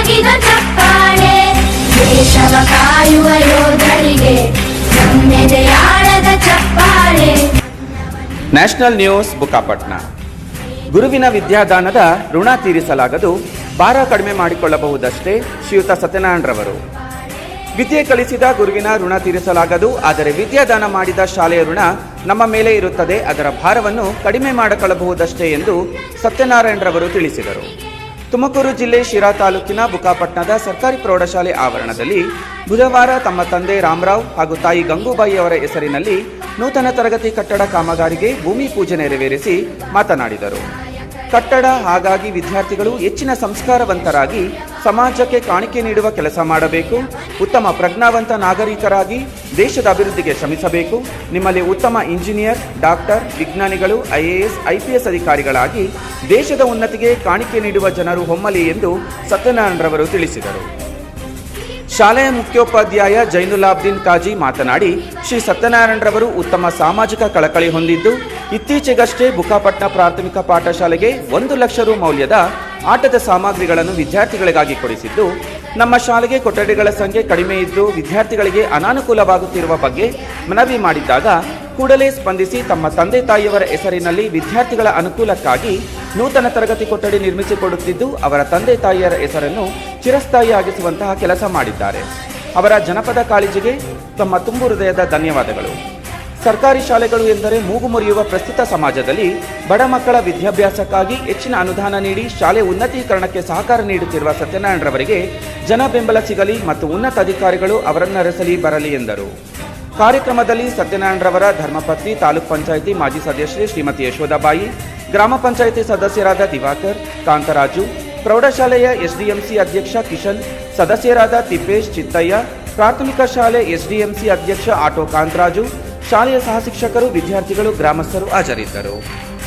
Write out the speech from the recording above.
ಸಾಗಿದ ಚಪ್ಪಾಳೆ ದೇಶವ ಕಾಯುವ ಯೋಧರಿಗೆ ನಮ್ಮೆದೆಯಾಳದ ಚಪ್ಪಾಳೆ. National news Bukkapatna. ಗುರುವಿನ ವಿದ್ಯಾದಾನದ ಋಣ ತೀರಿಸಲಾಗದು, ಭಾರ ಕಡಿಮೆ ಮಾಡಿಕೊಳ್ಳಬಹುದಷ್ಟೇ. ಶ್ರೀಯುತ ಸತ್ಯನಾರಾಯಣರವರು. ವಿದ್ಯೆ ಕಲಿಸಿದ ಗುರುವಿನ ಋಣ ತೀರಿಸಲಾಗದು, ಆದರೆ ವಿದ್ಯಾದಾನ ಮಾಡಿದ ಶಾಲೆಯ ಋಣ ನಮ್ಮ ಮೇಲೆ ಇರುತ್ತದೆ, ಅದರ ಭಾರವನ್ನು ಕಡಿಮೆ ಮಾಡಿಕೊಳ್ಳಬಹುದಷ್ಟೇ ಎಂದು ಸತ್ಯನಾರಾಯಣರವರು ತಿಳಿಸಿದರು. ತುಮಕೂರು ಜಿಲ್ಲೆ ಶಿರಾ ತಾಲೂಕಿನ ಬುಕ್ಕಾಪಟ್ನದ ಸರ್ಕಾರಿ ಪ್ರೌಢಶಾಲೆ ಆವರಣದಲ್ಲಿ ಬುಧವಾರ ತಮ್ಮ ತಂದೆ ರಾಮರಾವ್ ಹಾಗೂ ತಾಯಿ ಗಂಗೂಬಾಯಿ ಅವರ ಹೆಸರಿನಲ್ಲಿ ನೂತನ ತರಗತಿ ಕಟ್ಟಡ ಕಾಮಗಾರಿಗೆ ಭೂಮಿ ಪೂಜೆ ನೆರವೇರಿಸಿ ಮಾತನಾಡಿದರು. ಕಟ್ಟಡ ಹಾಗಾಗಿ ವಿದ್ಯಾರ್ಥಿಗಳು ಹೆಚ್ಚಿನ ಸಂಸ್ಕಾರವಂತರಾಗಿ ಸಮಾಜಕ್ಕೆ ಕಾಣಿಕೆ ನೀಡುವ ಕೆಲಸ ಮಾಡಬೇಕು, ಉತ್ತಮ ಪ್ರಜ್ಞಾವಂತ ನಾಗರಿಕರಾಗಿ ದೇಶದ ಅಭಿವೃದ್ಧಿಗೆ ಶ್ರಮಿಸಬೇಕು, ನಿಮ್ಮಲ್ಲಿ ಉತ್ತಮ ಇಂಜಿನಿಯರ್, ಡಾಕ್ಟರ್, ವಿಜ್ಞಾನಿಗಳು, IAS, IPS ಅಧಿಕಾರಿಗಳಾಗಿ ದೇಶದ ಉನ್ನತಿಗೆ ಕಾಣಿಕೆ ನೀಡುವ ಜನರು ಹೊಮ್ಮಲಿ ಎಂದು ಸತ್ಯನಾರಾಯಣರವರು ತಿಳಿಸಿದರು. ಶಾಲೆಯ ಮುಖ್ಯೋಪಾಧ್ಯಾಯ ಜೈನುಲಾಬ್ದೀನ್ ಕಾಜಿ ಮಾತನಾಡಿ, ಶ್ರೀ ಸತ್ಯನಾರಾಯಣರವರು ಉತ್ತಮ ಸಾಮಾಜಿಕ ಕಳಕಳಿ ಹೊಂದಿದ್ದು, ಇತ್ತೀಚೆಗಷ್ಟೇ ಬುಕ್ಕಾಪಟ್ನ ಪ್ರಾಥಮಿಕ ಪಾಠಶಾಲೆಗೆ 1 ಲಕ್ಷ ರು ಮೌಲ್ಯದ ಆಟದ ಸಾಮಗ್ರಿಗಳನ್ನು ವಿದ್ಯಾರ್ಥಿಗಳಿಗಾಗಿ ಕೊಡಿಸಿದ್ದು, ನಮ್ಮ ಶಾಲೆಗೆ ಕೊಠಡಿಗಳ ಸಂಖ್ಯೆ ಕಡಿಮೆ ಇದ್ದು ವಿದ್ಯಾರ್ಥಿಗಳಿಗೆ ಅನಾನುಕೂಲವಾಗುತ್ತಿರುವ ಬಗ್ಗೆ ಮನವಿ ಮಾಡಿದ್ದಾಗ ಕೂಡಲೇ ಸ್ಪಂದಿಸಿ ತಮ್ಮ ತಂದೆ ತಾಯಿಯವರ ಹೆಸರಿನಲ್ಲಿ ವಿದ್ಯಾರ್ಥಿಗಳ ಅನುಕೂಲಕ್ಕಾಗಿ ನೂತನ ತರಗತಿ ಕೊಠಡಿ ನಿರ್ಮಿಸಿಕೊಡುತ್ತಿದ್ದು, ಅವರ ತಂದೆ ತಾಯಿಯರ ಹೆಸರನ್ನು ಚಿರಸ್ಥಾಯಿಯಾಗಿಸುವಂತಹ ಕೆಲಸ ಮಾಡಿದ್ದಾರೆ. ಅವರ ಜನಪದ ಕಾಳಜಿಗೆ ತಮ್ಮ ತುಂಬು ಹೃದಯದ ಧನ್ಯವಾದಗಳು. ಸರ್ಕಾರಿ ಶಾಲೆಗಳು ಎಂದರೆ ಮೂಗು ಮುರಿಯುವ ಪ್ರಸ್ತುತ ಸಮಾಜದಲ್ಲಿ ಬಡ ಮಕ್ಕಳ ವಿದ್ಯಾಭ್ಯಾಸಕ್ಕಾಗಿ ಹೆಚ್ಚಿನ ಅನುದಾನ ನೀಡಿ ಶಾಲೆ ಉನ್ನತೀಕರಣಕ್ಕೆ ಸಹಕಾರ ನೀಡುತ್ತಿರುವ ಸತ್ಯನಾರಾಯಣರವರಿಗೆ ಜನ ಬೆಂಬಲ ಸಿಗಲಿ ಮತ್ತು ಉನ್ನತ ಅಧಿಕಾರಿಗಳು ಅವರನ್ನರಸಲಿ ಬರಲಿ ಎಂದರು. ಕಾರ್ಯಕ್ರಮದಲ್ಲಿ ಸತ್ಯನಾರಾಯಣರವರ ಧರ್ಮಪತ್ನಿ ತಾಲೂಕ್ ಪಂಚಾಯಿತಿ ಮಾಜಿ ಸದಸ್ಯೆ ಶ್ರೀಮತಿ ಯಶೋದಾಬಾಯಿ, ಗ್ರಾಮ ಪಂಚಾಯಿತಿ ಸದಸ್ಯರಾದ ದಿವಾಕರ್, ಕಾಂತರಾಜು, ಪ್ರೌಢಶಾಲೆಯ SDMC ಅಧ್ಯಕ್ಷ ಕಿಶನ್, ಸದಸ್ಯರಾದ ತಿಪ್ಪೇಶ್, ಚಿತ್ತಯ್ಯ, ಪ್ರಾಥಮಿಕ ಶಾಲೆ SDMC ಅಧ್ಯಕ್ಷ ಆಟೋ ಕಾಂತರಾಜು, ಶಾಲೆಯ ಸಹ ಶಿಕ್ಷಕರು, ವಿದ್ಯಾರ್ಥಿಗಳು, ಗ್ರಾಮಸ್ಥರು ಹಾಜರಿದ್ದರು.